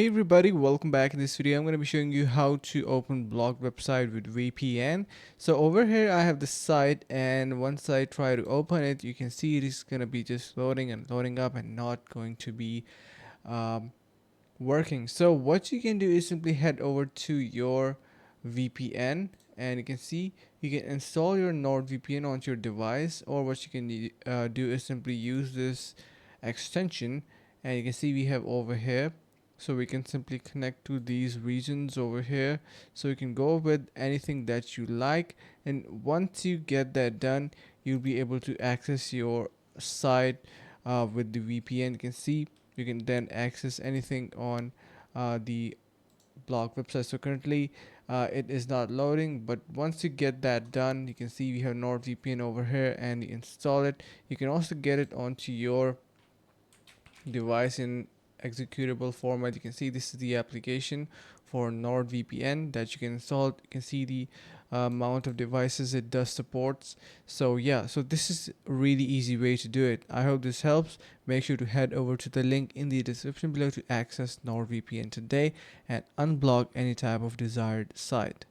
Hey everybody, welcome back. In this video I'm going to be showing you how to open blog website with VPN. So over here I have the site, and once I try to open it, you can see it is going to be just loading and loading up and not going to be um, working. So what you can do is simply head over to your VPN, and you can see you can install your NordVPN onto your device, or what you can do is simply use this extension, and you can see we have over here. So we can simply connect to these regions over here, so you can go with anything that you like, and once you get that done, you'll be able to access your site with the VPN. You can see you can then access anything on the blog website. So currently it is not loading, but once you get that done, you can see we have NordVPN over here, and you install it. You can also get it onto your device in executable format. You can see this is the application for NordVPN that you can install. You can see the amount of devices it does supports. So yeah, so this is a really easy way to do it. I hope this helps. Make sure to head over to the link in the description below to access NordVPN today and unblock any type of desired site.